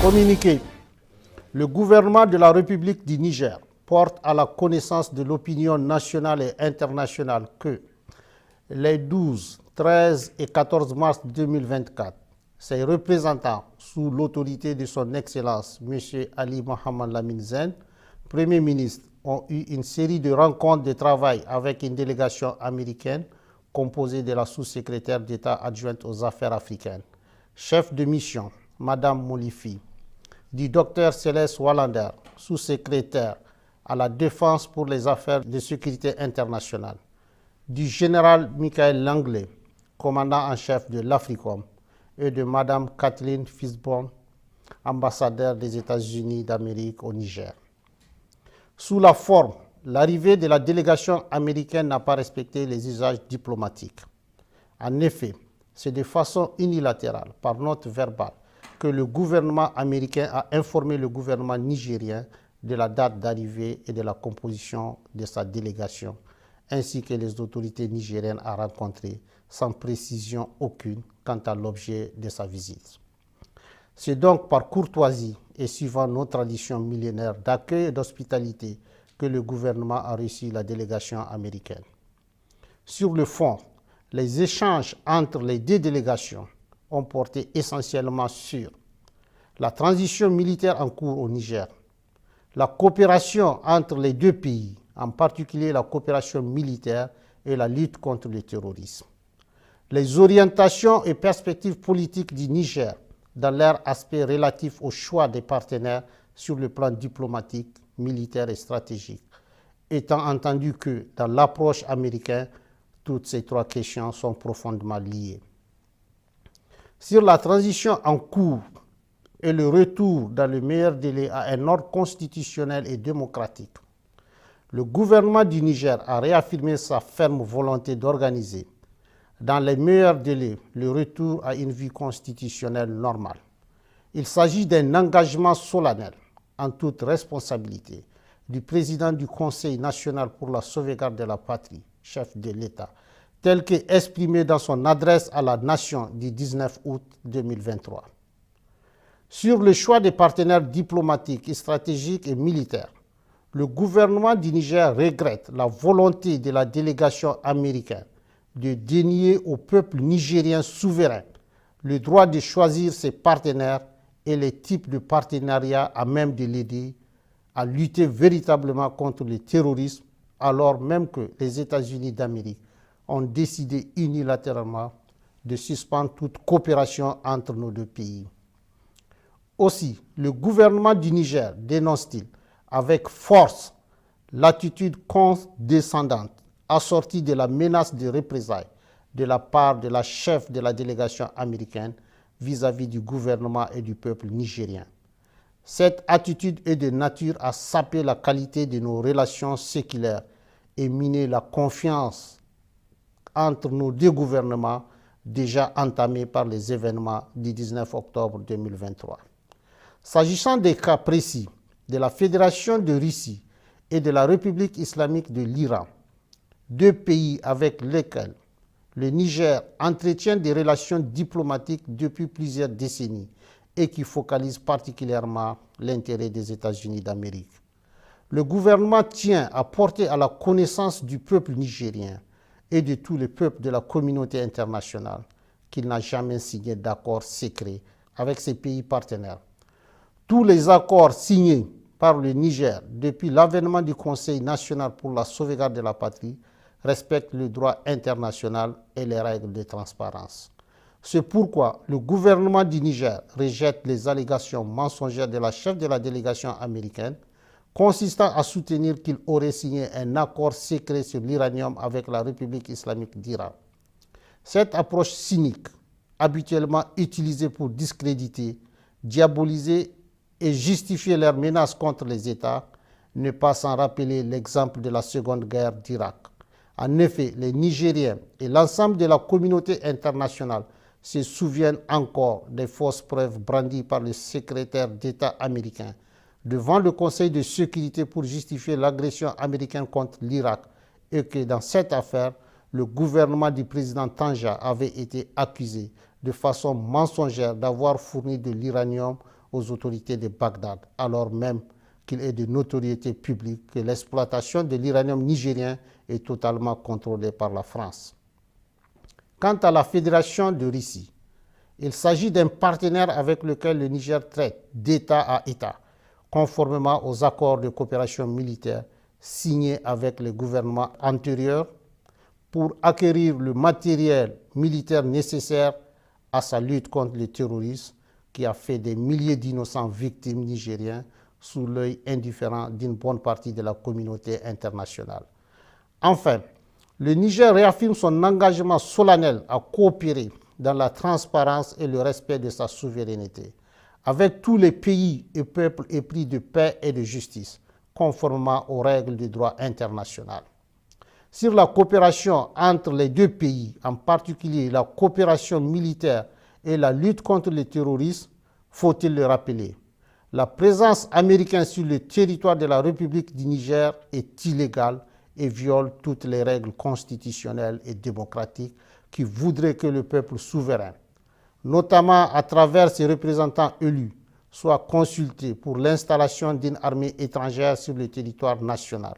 Communiqué. Le gouvernement de la République du Niger porte à la connaissance de l'opinion nationale et internationale que les 12, 13 et 14 mars 2024, ses représentants, sous l'autorité de son Excellence M. Ali Mohamed Lamine Zen, Premier ministre, ont eu une série de rencontres de travail avec une délégation américaine composée de la sous-secrétaire d'État adjointe aux affaires africaines, chef de mission, Mme Molifi, du Dr Céleste Wallander, sous-secrétaire à la Défense pour les affaires de sécurité internationale, du général Michael Langley, commandant en chef de l'Africom, et de Mme Kathleen Fisborn, ambassadeur des États-Unis d'Amérique au Niger. Sous la forme, l'arrivée de la délégation américaine n'a pas respecté les usages diplomatiques. En effet, c'est de façon unilatérale, par note verbale, que le gouvernement américain a informé le gouvernement nigérien de la date d'arrivée et de la composition de sa délégation, ainsi que les autorités nigériennes à rencontrer, sans précision aucune quant à l'objet de sa visite. C'est donc par courtoisie et suivant nos traditions millénaires d'accueil et d'hospitalité que le gouvernement a reçu la délégation américaine. Sur le fond, les échanges entre les deux délégations ont porté essentiellement sur la transition militaire en cours au Niger, la coopération entre les deux pays, en particulier la coopération militaire et la lutte contre le terrorisme, les orientations et perspectives politiques du Niger dans leur aspect relatif au choix des partenaires sur le plan diplomatique, militaire et stratégique, étant entendu que dans l'approche américaine, toutes ces trois questions sont profondément liées. Sur la transition en cours et le retour dans le meilleur délai à un ordre constitutionnel et démocratique, le gouvernement du Niger a réaffirmé sa ferme volonté d'organiser, dans les meilleurs délais, le retour à une vie constitutionnelle normale. Il s'agit d'un engagement solennel, en toute responsabilité, du président du Conseil national pour la sauvegarde de la patrie, chef de l'État, tel qu'exprimé dans son adresse à la nation du 19 août 2023. Sur le choix des partenaires diplomatiques, stratégiques et militaires, le gouvernement du Niger regrette la volonté de la délégation américaine de dénier au peuple nigérien souverain le droit de choisir ses partenaires et les types de partenariats à même de l'aider à lutter véritablement contre le terrorisme, alors même que les États-Unis d'Amérique ont décidé unilatéralement de suspendre toute coopération entre nos deux pays. Aussi, le gouvernement du Niger dénonce-t-il avec force l'attitude condescendante assortie de la menace de représailles de la part de la chef de la délégation américaine vis-à-vis du gouvernement et du peuple nigérien. Cette attitude est de nature à saper la qualité de nos relations séculaires et miner la confiance entre nos deux gouvernements déjà entamés par les événements du 19 octobre 2023. S'agissant des cas précis de la Fédération de Russie et de la République islamique de l'Iran, deux pays avec lesquels le Niger entretient des relations diplomatiques depuis plusieurs décennies et qui focalisent particulièrement l'intérêt des États-Unis d'Amérique. Le gouvernement tient à porter à la connaissance du peuple nigérien et de tous les peuples de la communauté internationale qu'il n'a jamais signé d'accord secret avec ses pays partenaires. Tous les accords signés par le Niger depuis l'avènement du Conseil national pour la sauvegarde de la patrie respectent le droit international et les règles de transparence. C'est pourquoi le gouvernement du Niger rejette les allégations mensongères de la chef de la délégation américaine consistant à soutenir qu'il aurait signé un accord secret sur l'uranium avec la République islamique d'Iran. Cette approche cynique, habituellement utilisée pour discréditer, diaboliser et justifier leurs menaces contre les États, n'est pas sans rappeler l'exemple de la Seconde Guerre d'Irak. En effet, les Nigériens et l'ensemble de la communauté internationale se souviennent encore des fausses preuves brandies par le secrétaire d'État américain devant le Conseil de sécurité pour justifier l'agression américaine contre l'Irak et que dans cette affaire, le gouvernement du président Tanja avait été accusé de façon mensongère d'avoir fourni de l'uranium aux autorités de Bagdad, alors même qu'il est de notoriété publique que l'exploitation de l'uranium nigérien est totalement contrôlée par la France. Quant à la Fédération de Russie, il s'agit d'un partenaire avec lequel le Niger traite d'État à État, conformément aux accords de coopération militaire signés avec les gouvernements antérieurs pour acquérir le matériel militaire nécessaire à sa lutte contre le terrorisme qui a fait des milliers d'innocents victimes nigériens sous l'œil indifférent d'une bonne partie de la communauté internationale. Enfin, le Niger réaffirme son engagement solennel à coopérer dans la transparence et le respect de sa souveraineté avec tous les pays et peuples épris de paix et de justice, conformément aux règles du droit international. Sur la coopération entre les deux pays, en particulier la coopération militaire et la lutte contre le terrorisme, faut-il le rappeler, la présence américaine sur le territoire de la République du Niger est illégale et viole toutes les règles constitutionnelles et démocratiques qui voudraient que le peuple souverain, notamment à travers ses représentants élus, soit consulté pour l'installation d'une armée étrangère sur le territoire national.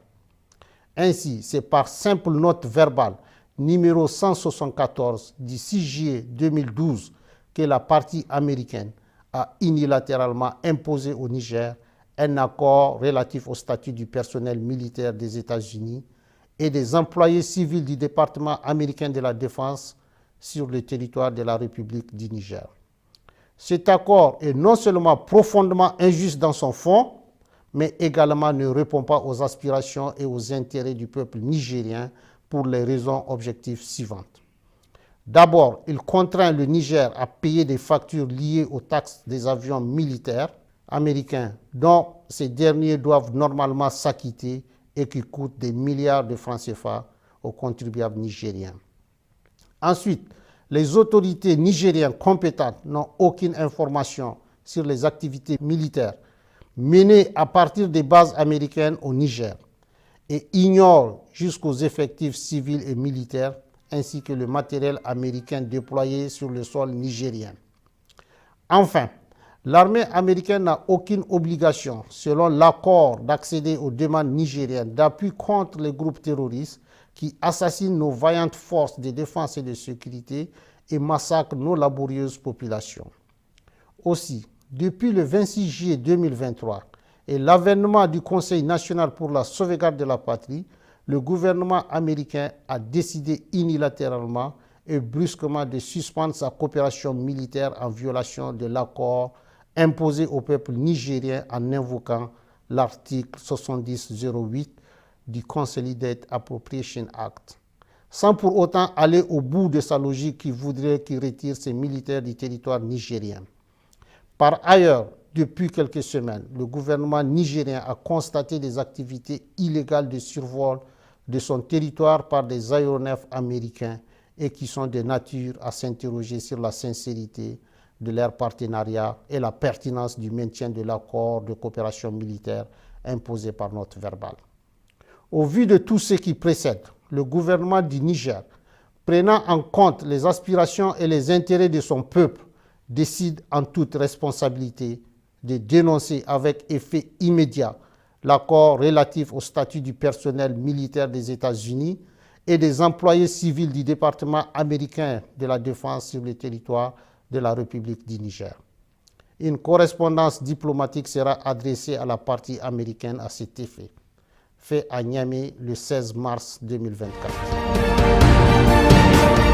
Ainsi, c'est par simple note verbale numéro 174 du 6 juillet 2012 que la partie américaine a unilatéralement imposé au Niger un accord relatif au statut du personnel militaire des États-Unis et des employés civils du département américain de la Défense sur le territoire de la République du Niger. Cet accord est non seulement profondément injuste dans son fond, mais également ne répond pas aux aspirations et aux intérêts du peuple nigérien pour les raisons objectives suivantes. D'abord, il contraint le Niger à payer des factures liées aux taxes des avions militaires américains dont ces derniers doivent normalement s'acquitter et qui coûtent des milliards de francs CFA aux contribuables nigériens. Ensuite, les autorités nigériennes compétentes n'ont aucune information sur les activités militaires menées à partir des bases américaines au Niger et ignorent jusqu'aux effectifs civils et militaires ainsi que le matériel américain déployé sur le sol nigérien. Enfin, l'armée américaine n'a aucune obligation, selon l'accord, d'accéder aux demandes nigériennes d'appui contre les groupes terroristes qui assassinent nos vaillantes forces de défense et de sécurité et massacrent nos laborieuses populations. Aussi, depuis le 26 juillet 2023 et l'avènement du Conseil national pour la sauvegarde de la patrie, le gouvernement américain a décidé unilatéralement et brusquement de suspendre sa coopération militaire en violation de l'accord imposé au peuple nigérien en invoquant l'article 7008 du Consolidated Appropriation Act, sans pour autant aller au bout de sa logique qui voudrait qu'il retire ses militaires du territoire nigérien. Par ailleurs, depuis quelques semaines, le gouvernement nigérien a constaté des activités illégales de survol de son territoire par des aéronefs américains et qui sont de nature à s'interroger sur la sincérité de leur partenariat et la pertinence du maintien de l'accord de coopération militaire imposé par note verbale. Au vu de tout ce qui précède, le gouvernement du Niger, prenant en compte les aspirations et les intérêts de son peuple, décide en toute responsabilité de dénoncer avec effet immédiat l'accord relatif au statut du personnel militaire des États-Unis et des employés civils du département américain de la Défense sur le territoire de la République du Niger. Une correspondance diplomatique sera adressée à la partie américaine à cet effet, fait à Niamey le 16 mars 2024.